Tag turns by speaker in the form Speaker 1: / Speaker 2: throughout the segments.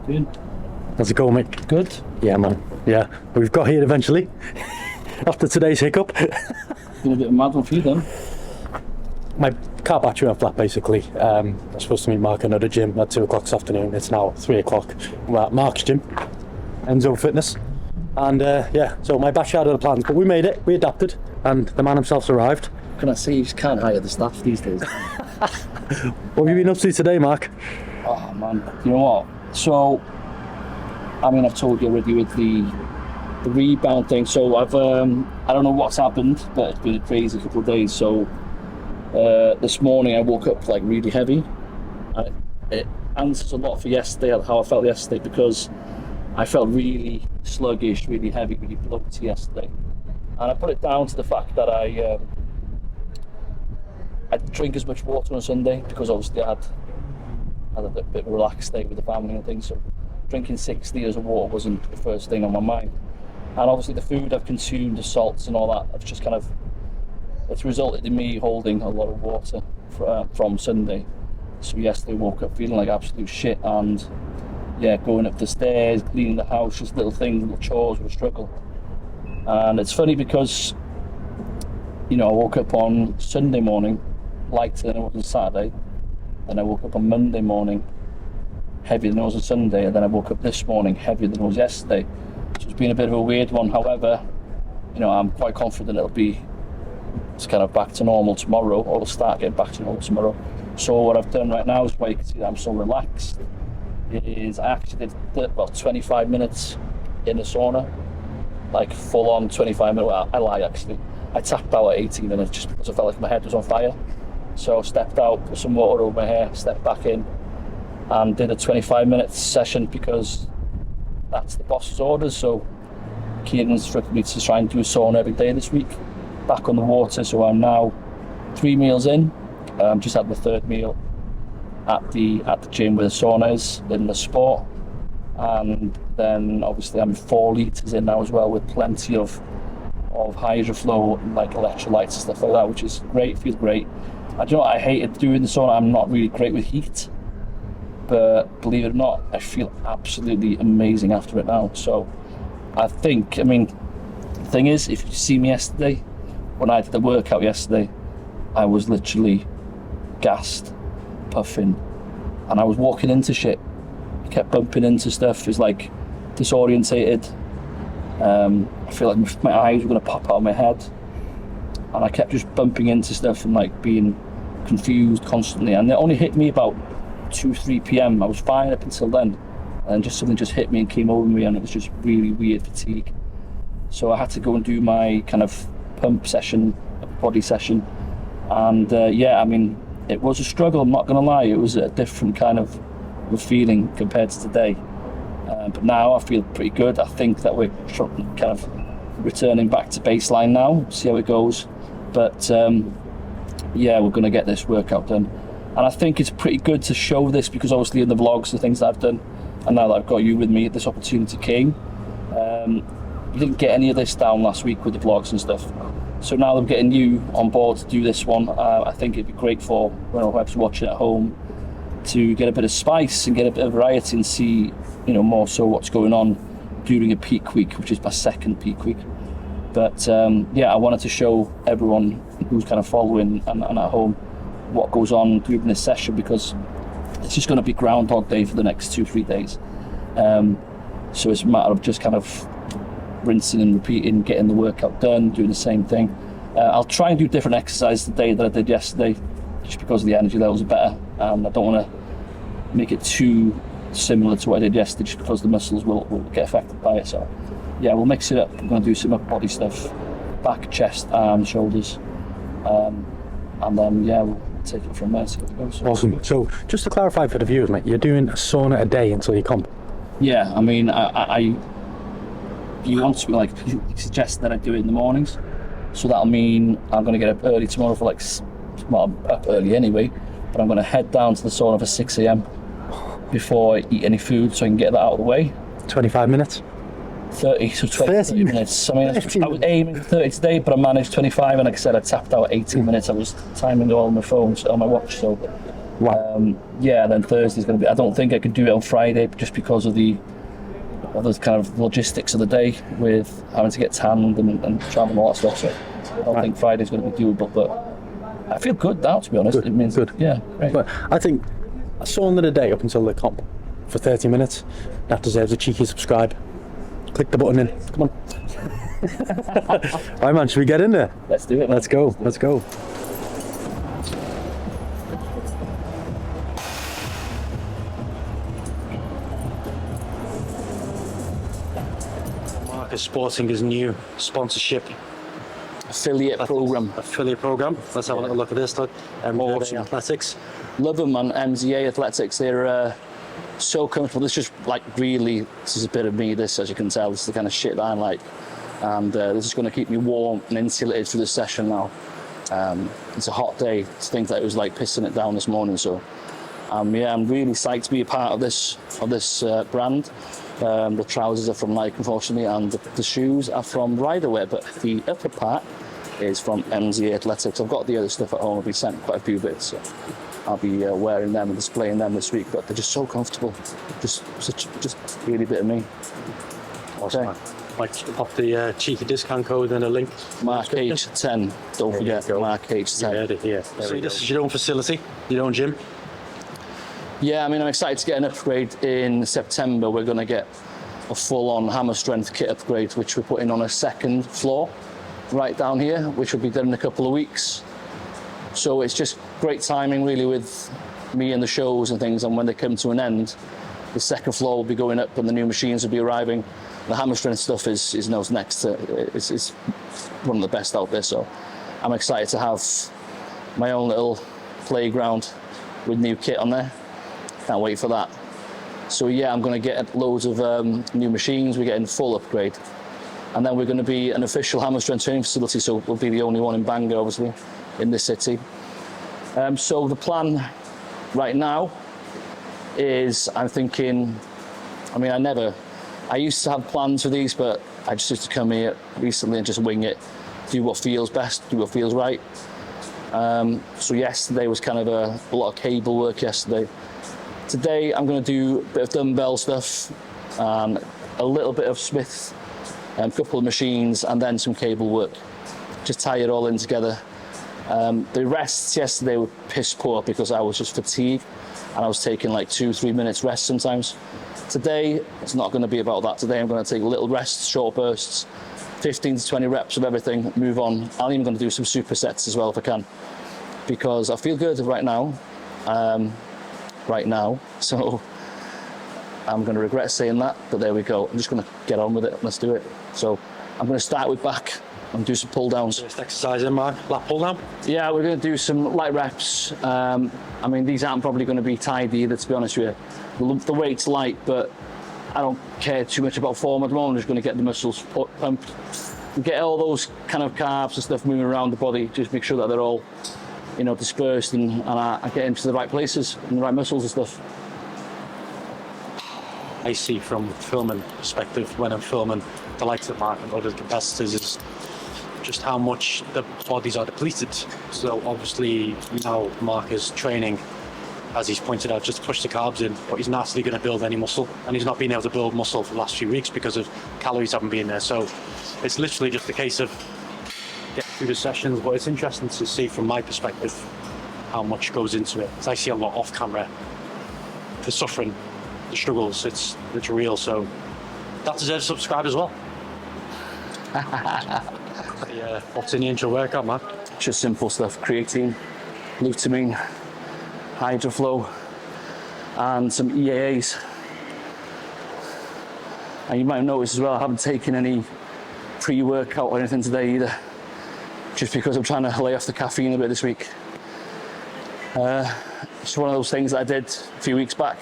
Speaker 1: Doing?
Speaker 2: How's it going, mate?
Speaker 1: Good.
Speaker 2: Yeah, man. Yeah, we've got here eventually. After today's hiccup.
Speaker 1: Been a bit of a mad one for you then.
Speaker 2: My car battery went flat, basically. I was supposed to meet Mark at another gym at 2 o'clock this afternoon. It's now 3 o'clock. We're at Mark's gym, MZA Fitness. And yeah, so my battery had other plans, but we made it. We adapted, and the man himself's arrived.
Speaker 1: Can I say you just can't hire the staff these days?
Speaker 2: What have you been up to today, Mark?
Speaker 1: Oh man, you know what? So, I mean, I've told you already with the rebound thing. So I've I don't know what's happened, but it's been a crazy couple of days. So this morning I woke up like really heavy. It answers a lot for yesterday, how I felt yesterday, because I felt really sluggish, really heavy, really bloated yesterday. And I put it down to the fact that I didn't drink as much water on Sunday, because obviously I had a bit of a relaxed day with the family and things, so drinking 6 litres of water wasn't the first thing on my mind. And obviously the food I've consumed, the salts and all that, I've just it's resulted in me holding a lot of water from Sunday. So yesterday I woke up feeling like absolute shit, and yeah, going up the stairs, cleaning the house, just little things, little chores were a struggle. And it's funny because, you know, I woke up on Sunday morning lighter than it was on Saturday, then I woke up on Monday morning heavier than it was on Sunday, and then I woke up this morning heavier than it was yesterday. So it's been a bit of a weird one. However, you know, I'm quite confident it's kind of back to normal tomorrow, or it'll start getting back to normal tomorrow. So what I've done right now is, why you can see that I'm so relaxed, is I actually did about 25 minutes in the sauna, like full on 25 minutes. Well, I lie actually. I tapped out at 18 minutes just because I felt like my head was on fire. So I stepped out, put some water over my hair, stepped back in, and did a 25-minute session because that's the boss's orders. So Kieran instructed me to try and do a sauna every day this week, back on the water. So I'm now 3 meals in. Just had my third meal at the gym where the sauna is in the sport, and then obviously I'm 4 litres in now as well, with plenty of hydroflow and like electrolytes and stuff like that, which is great. Feels great. I do know what, I hated doing the sauna. I'm not really great with heat, but believe it or not, I feel absolutely amazing after it now. So I mean, the thing is, if you see me yesterday, when I did the workout yesterday, I was literally gassed, puffing, and I was walking into shit. I kept bumping into stuff. It's like disorientated. I feel like my eyes were going to pop out of my head, and I kept just bumping into stuff and like being confused constantly. And it only hit me about 2-3 p.m. I was fine up until then, and just something just hit me and came over me, and it was just really weird fatigue. So I had to go and do my kind of pump session, body session, and yeah, I mean, it was a struggle, I'm not going to lie. It was a different kind of feeling compared to today. But now I feel pretty good. I think that we're kind of returning back to baseline now, see how it goes. But yeah, we're going to get this workout done. And I think it's pretty good to show this, because obviously in the vlogs, the things that I've done, and now that I've got you with me, this opportunity came. We didn't get any of this down last week with the vlogs and stuff. So now that I'm getting you on board to do this one, I think it'd be great for whoever's watching at home to get a bit of spice and get a bit of variety and see, you know, more so what's going on during a peak week, which is my second peak week. But yeah, I wanted to show everyone who's kind of following and at home what goes on during this session, because it's just going to be Groundhog Day for the next 2-3 days. So it's a matter of just kind of rinsing and repeating, getting the workout done, doing the same thing. I'll try and do different exercises today that I did yesterday, just because the energy levels are better. I don't want to make it too similar to what I did yesterday, just because the muscles will get affected by it. So yeah, we'll mix it up. We're going to do some upper body stuff, back, chest, arms, shoulders, and then yeah, we'll take it from there. See how it goes.
Speaker 2: Awesome. So just to clarify for the viewers, mate, you're doing a sauna a day until you comp?
Speaker 1: Yeah, I mean, you want to, like, you suggest that I do it in the mornings, so that'll mean I'm going to get up early tomorrow for well, I'm up early anyway, but I'm going to head down to the sauna for 6 a.m. before I eat any food, so I can get that out of the way.
Speaker 2: 25 minutes?
Speaker 1: 30 minutes. I mean, I was aiming for 30 today, but I managed 25, and like I said, I tapped out at 18 minutes. I was timing it all on my phone, on my watch, so
Speaker 2: Wow.
Speaker 1: Yeah, and then Thursday's going to be. I don't think I could do it on Friday just because of the kind of logistics of the day with having to get tanned and travel and all that stuff. So I don't think Friday's going to be doable, but I feel good now, to be honest.
Speaker 2: Good,
Speaker 1: It means
Speaker 2: good.
Speaker 1: Yeah, great.
Speaker 2: But I think I saw under the day up until the comp for 30 minutes. That deserves a cheeky subscribe. Click the button in. Come on. Right, man, should we get in there?
Speaker 1: Let's do it.
Speaker 2: Let's go. Let's go. Mark is sporting his new sponsorship
Speaker 1: Affiliate program.
Speaker 2: Let's have a little look at this. Look,
Speaker 1: Awesome.
Speaker 2: Athletics.
Speaker 1: Love them, man. MZA Athletics. They're so comfortable. This is just like really. This is a bit of me. This, as you can tell, this is the kind of shit that I like, and this is going to keep me warm and insulated through the session now. It's a hot day. It's things like it was like pissing it down this morning. So, yeah, I'm really psyched to be a part of this brand. The trousers are from Nike, unfortunately, and the shoes are from Riderwear, but the upper part is from MZA Athletics. I've got the other stuff at home. I've been sent quite a few bits, so I'll be wearing them and displaying them this week. But they're just so comfortable. Just really a bit of me.
Speaker 2: Awesome. Okay. Like pop the cheeky discount code and a link.
Speaker 1: Mark H10. Don't forget Mark H10.
Speaker 2: Yeah. So this is your own facility, your own gym.
Speaker 1: Yeah, I mean, I'm excited to get an upgrade in September. We're going to get a full-on hammer strength kit upgrade, which we're putting on a second floor right down here, which will be done in a couple of weeks. So it's just great timing, really, with me and the shows and things. And when they come to an end, the second floor will be going up and the new machines will be arriving. The hammer strength stuff is next to, it's one of the best out there. So I'm excited to have my own little playground with new kit on there. Can't wait for that. So yeah, I'm going to get loads of new machines. We're getting full upgrade, and then we're going to be an official hammer strength training facility. So we'll be the only one in Bangor, obviously, in this city. So the plan right now is I'm thinking. I mean, I used to have plans for these, but I just used to come here recently and just wing it, do what feels best, do what feels right. So yesterday was kind of a lot of cable work yesterday. Today I'm going to do a bit of dumbbell stuff, a little bit of Smith, a couple of machines, and then some cable work. Just tie it all in together. The rests yesterday were piss poor because I was just fatigued and I was taking like 2-3 minutes rest sometimes. Today it's not going to be about that. Today I'm going to take little rests, short bursts, 15 to 20 reps of everything, move on. I'm even going to do some supersets as well if I can, because I feel good right now. So I'm going to regret saying that, but there we go. I'm just going to get on with it. Let's do it. So I'm going to start with back and do some pull downs.
Speaker 2: First exercise in, Mark. Lat pull down.
Speaker 1: Yeah, we're going to do some light reps. I mean, these aren't probably going to be tied either, to be honest with you. The weight's light, but I don't care too much about form at the moment. I'm just going to get the muscles pumped, get all those kind of carbs and stuff moving around the body. Just make sure that they're all, dispersed and I get into the right places and the right muscles and stuff.
Speaker 2: I see from filming perspective when I'm filming the likes of Mark and other competitors is just how much the bodies are depleted. So obviously now Mark is training, as he's pointed out, just to push the carbs in, but he's not actually going to build any muscle, and he's not been able to build muscle for the last few weeks because of calories haven't been there. So it's literally just a case of getting through the sessions, but it's interesting to see from my perspective how much goes into it. Because I see a lot off camera, the suffering, the struggles, it's real. So that deserves a subscribe as well. Yeah, what's in the intro workout, man?
Speaker 1: Just simple stuff: creatine, glutamine, hydroflow, and some EAAs. And you might have noticed as well, I haven't taken any pre-workout or anything today either, just because I'm trying to lay off the caffeine a bit this week. It's one of those things that I did a few weeks back,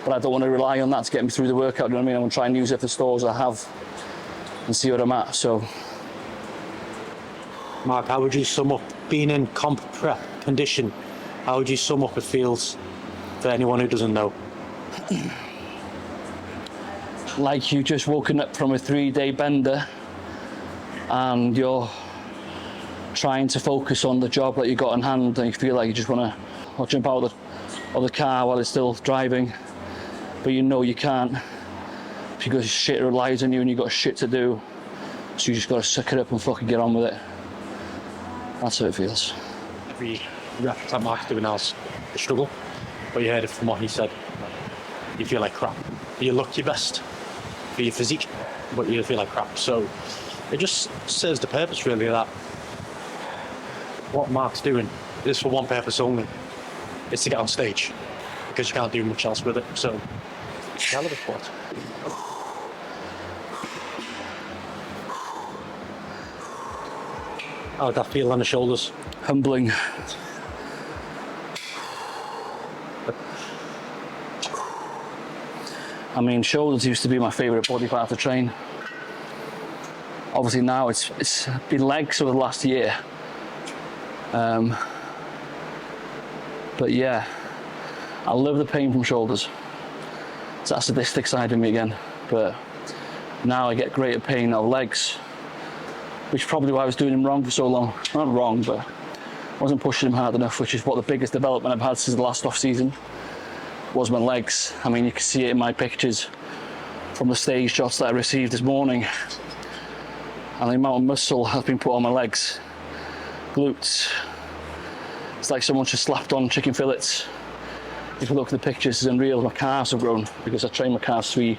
Speaker 1: but I don't want to rely on that to get me through the workout. You know what I mean? I'm going to try and use it for the stores I have and see where I'm at. So,
Speaker 2: Mark, how would you sum up being in comp prep condition? How would you sum up it feels for anyone who doesn't know?
Speaker 1: Like you've just woken up from a 3-day bender and you're trying to focus on the job that you got in hand, and you feel like you just want to or jump out of the car while it's still driving, but you know you can't because shit relies on you and you've got shit to do, so you just got to suck it up and fucking get on with it. That's how it feels.
Speaker 2: Every rep that Mark's doing now is a struggle, but you heard it from what he said. You feel like crap. You look your best for your physique, but you feel like crap. So it just serves the purpose really that what Mark's doing is for one purpose only. It's to get on stage, because you can't do much else with it. So hell of a sport. How did that feel on the shoulders?
Speaker 1: Humbling. I mean, shoulders used to be my favourite body part to train. Obviously now it's been legs over the last year. But yeah, I love the pain from shoulders. It's that sadistic side of me again. But now I get greater pain out of legs, which is probably why I was doing them wrong for so long. Not wrong, but I wasn't pushing them hard enough, which is what the biggest development I've had since the last off season was my legs. I mean, you can see it in my pictures from the stage shots that I received this morning, and the amount of muscle has been put on my legs, glutes. It's like someone just slapped on chicken fillets. If you look at the pictures, it's unreal. My calves have grown because I train my calves 3,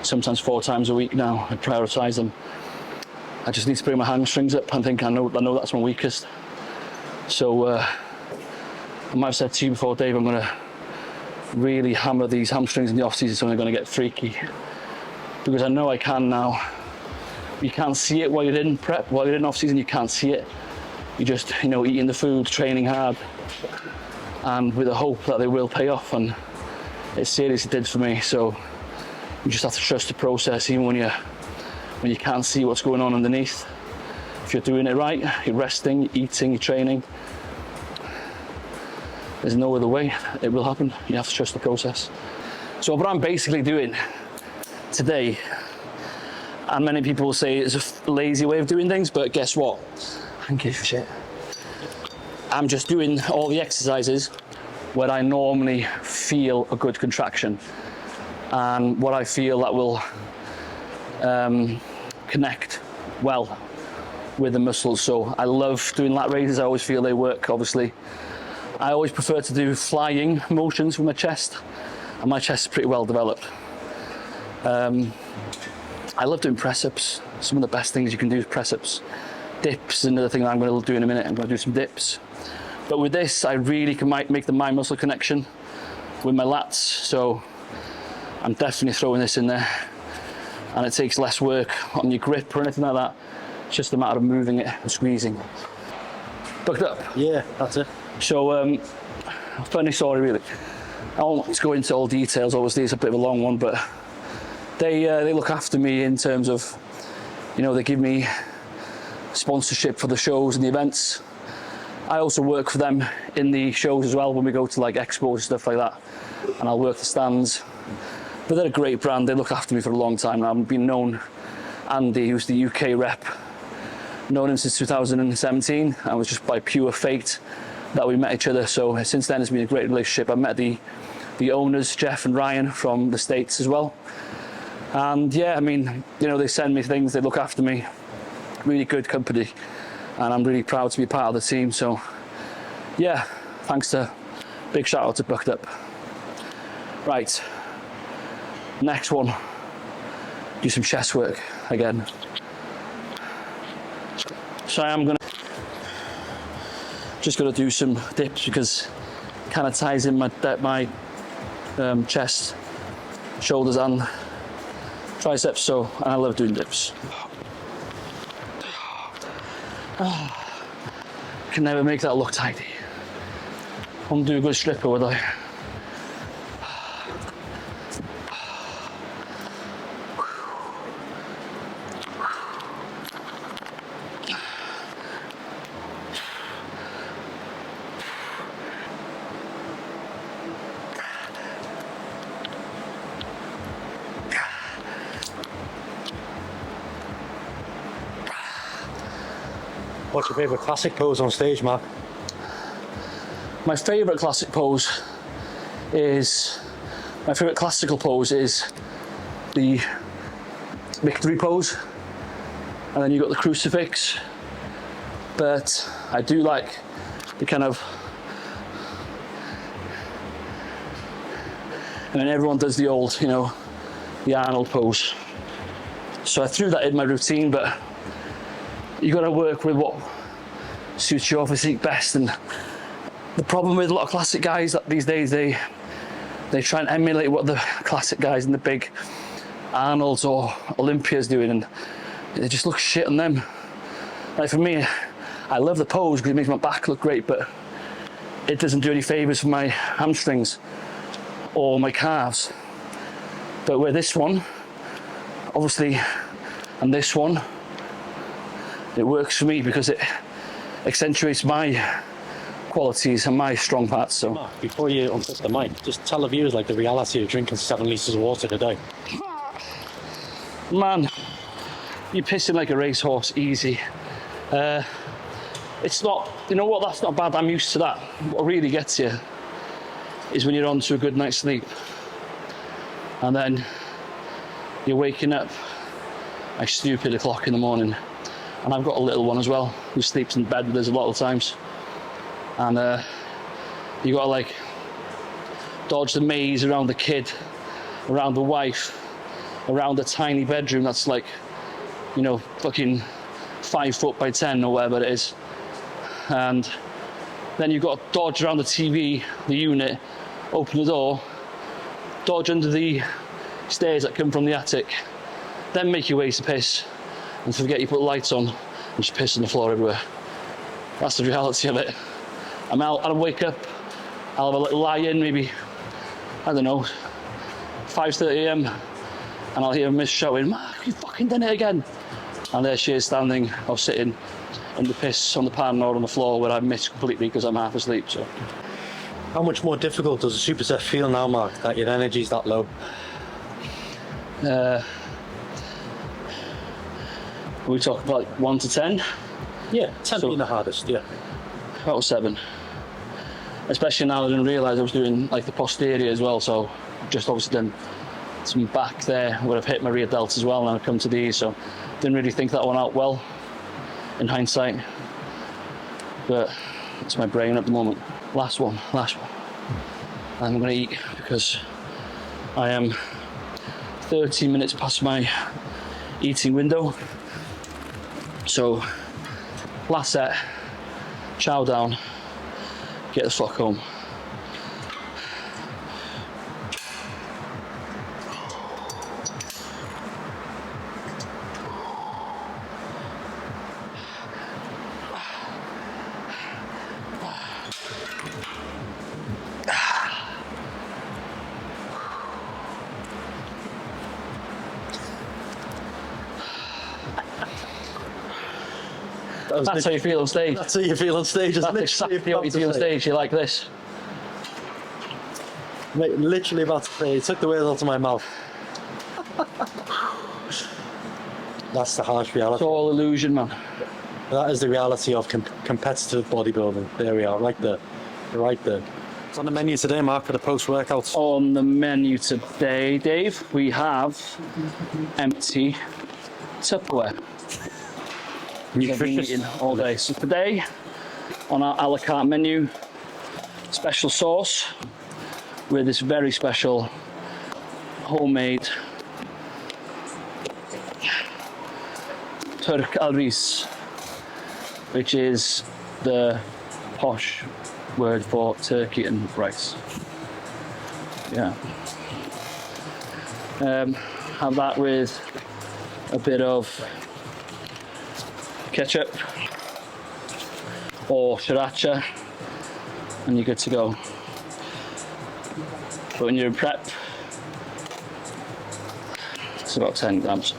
Speaker 1: sometimes 4 times a week now. I prioritise them. I just need to bring my hamstrings up. I think I know that's my weakest. So I might have said to you before, Dave, I'm going to really hammer these hamstrings in the off season, so I'm going to get freaky, because I know I can now. You can't see it while you're in prep, while you're in off season. You can't see it. You just, eating the food, training hard, and with the hope that they will pay off. And it seriously did for me. So you just have to trust the process, even when you can't see what's going on underneath. If you're doing it right, you're resting, you're eating, you're training, there's no other way it will happen. You have to trust the process. So what I'm basically doing today, and many people will say it's a lazy way of doing things, but guess what? I don't give a shit. I'm just doing all the exercises where I normally feel a good contraction, and what I feel that will connect well with the muscles. So I love doing lat raises. I always feel they work, obviously. I always prefer to do flying motions with my chest, and my chest is pretty well developed. I love doing press-ups. Some of the best things you can do is press-ups. Dips, another thing that I'm going to do in a minute. I'm going to do some dips. But with this, I really can make the mind muscle connection with my lats. So I'm definitely throwing this in there. And it takes less work on your grip or anything like that. It's just a matter of moving it and squeezing. Bucked up?
Speaker 2: Yeah, that's it.
Speaker 1: So, funny story really. I won't go into all details, obviously it's a bit of a long one, but they look after me in terms of, they give me sponsorship for the shows and the events. I also work for them in the shows as well when we go to like expos and stuff like that, and I'll work the stands. But they're a great brand. They look after me for a long time now. I've been known Andy, who's the UK rep, known him since 2017, and it was just by pure fate that we met each other. So since then it's been a great relationship. I met the owners, Jeff and Ryan, from the States as well. And yeah, I mean, they send me things, they look after me. Really good company, and I'm really proud to be part of the team. So yeah, big shout out to Bucked Up. Right, next one, do some chest work again. So I'm just gonna do some dips because it kind of ties in my chest, shoulders and triceps. So, and I love doing dips. Can never make that look tidy. Won't do a good stripper, would I?
Speaker 2: What's your favourite classic pose on stage, Mark?
Speaker 1: My favourite classical pose is the victory pose, and then you've got the crucifix. But I do like the kind of, and then everyone does the old, you know, the Arnold pose. So I threw that in my routine, but you got to work with what suits your physique best. And the problem with a lot of classic guys that these days, they try and emulate what the classic guys and the big Arnolds or Olympias doing, and they just look shit on them. Like for me, I love the pose because it makes my back look great, but it doesn't do any favors for my hamstrings or my calves. But with this one, obviously, and this one, it works for me because it accentuates my qualities and my strong parts. So
Speaker 2: Mark, before you unpick the mic, just tell the viewers like the reality of drinking 7 litres of water a day.
Speaker 1: Man, you're pissing like a racehorse, easy. It's not, you know what, that's not bad, I'm used to that. What really gets you is when you're on to a good night's sleep and then you're waking up like stupid o'clock in the morning. And I've got a little one as well who sleeps in bed with us a lot of times, and you got to like dodge the maze around the kid, around the wife, around a tiny bedroom that's like, you know, fucking 5 foot by 10 or whatever it is. And then you've got to dodge around the TV, the unit, open the door, dodge under the stairs that come from the attic, then make your way to piss, and forget you put the lights on and just piss on the floor everywhere. That's the reality of it. I'll wake up, I'll have a little lie in, maybe, I don't know, 5:30 AM, and I'll hear Miss shouting, "Mark, you fucking done it again." And there she is standing or sitting in the piss on the pan or on the floor where I missed completely because I'm half asleep. So,
Speaker 2: How much more difficult does a superset feel now, Mark, that your energy's that low?
Speaker 1: we talk about 1 to 10,
Speaker 2: Yeah, 10
Speaker 1: So-
Speaker 2: being the hardest, yeah.
Speaker 1: about 7. Especially now I didn't realise I was doing like the posterior as well, so just obviously done some back there where I've hit my rear delts as well, and I've come to these, so didn't really think that one out well in hindsight, but it's my brain at the moment. Last one. I'm gonna eat because I am 13 minutes past my eating window. So last set, chow down, get the fuck home. That's how you feel on stage.
Speaker 2: That's how you feel on stage, isn't
Speaker 1: That's
Speaker 2: it?
Speaker 1: exactly what you feel on stage. You're like this.
Speaker 2: Mate, literally about to say, it took the words out of my mouth. That's the harsh reality.
Speaker 1: It's all illusion, man.
Speaker 2: That is the reality of competitive bodybuilding. There we are, right there. Right there. It's on the menu today, Mark, for the post-workouts.
Speaker 1: On the menu today, Dave, we have empty Tupperware. I've been
Speaker 2: Nutritious.
Speaker 1: eating all day. So today, on our a la carte menu, special sauce with this very special homemade Turk al Ris, which is the posh word for turkey and rice. Yeah. Have that with a bit of ketchup or sriracha, and you're good to go. But when you're in prep, it's about 10 grams.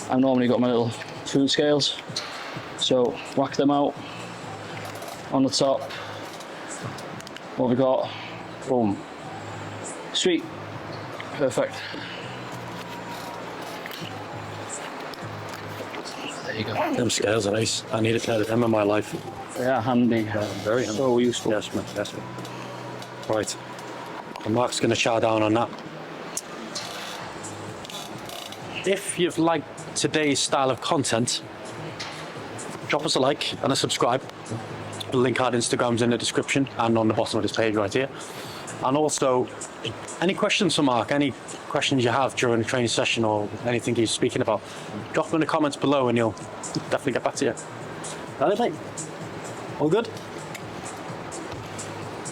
Speaker 1: I've normally got my little food scales, so whack them out. On the top, what we got? Boom. Sweet. Perfect. There you go.
Speaker 2: Them scales are nice. I need a pair of them in my life.
Speaker 1: They are handy.
Speaker 2: Very handy.
Speaker 1: So useful.
Speaker 2: Yes, mate. Yes, mate. Right. And Mark's going to chow down on that. If you've liked today's style of content, drop us a like and a subscribe. The link our Instagram's in the description and on the bottom of this page right here. And also, any questions for Mark, any questions you have during the training session or anything he's speaking about, drop them in the comments below and he'll definitely get back to you. That it, mate? All good?